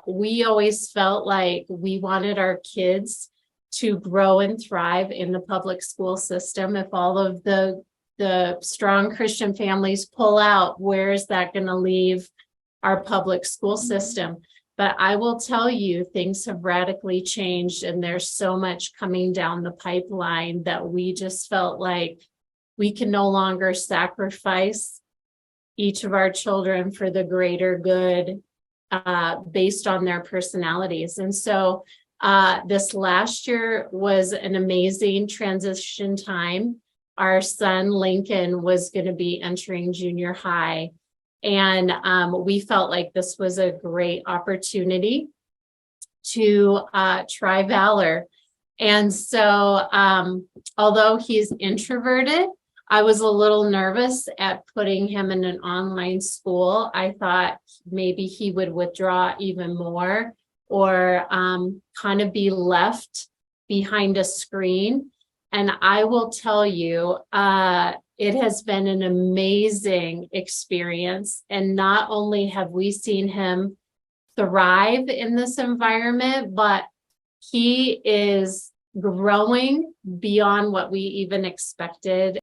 we always felt like we wanted our kids to grow and thrive in the public school system. If all of the strong Christian families pull out, where is that going to leave our public school system? But I will tell you, things have radically changed, and there's so much coming down the pipeline that we just felt like we can no longer sacrifice each of our children for the greater good based on their personalities. And so this last year was an amazing transition time. Our son Lincoln was going to be entering junior high, and we felt like this was a great opportunity to try Valor. And so although he's introverted, I was a little nervous at putting him in an online school. I thought maybe he would withdraw even more or kind of be left behind a screen. And I will tell you, it has been an amazing experience. And not only have we seen him thrive in this environment, but he is growing beyond what we even expected.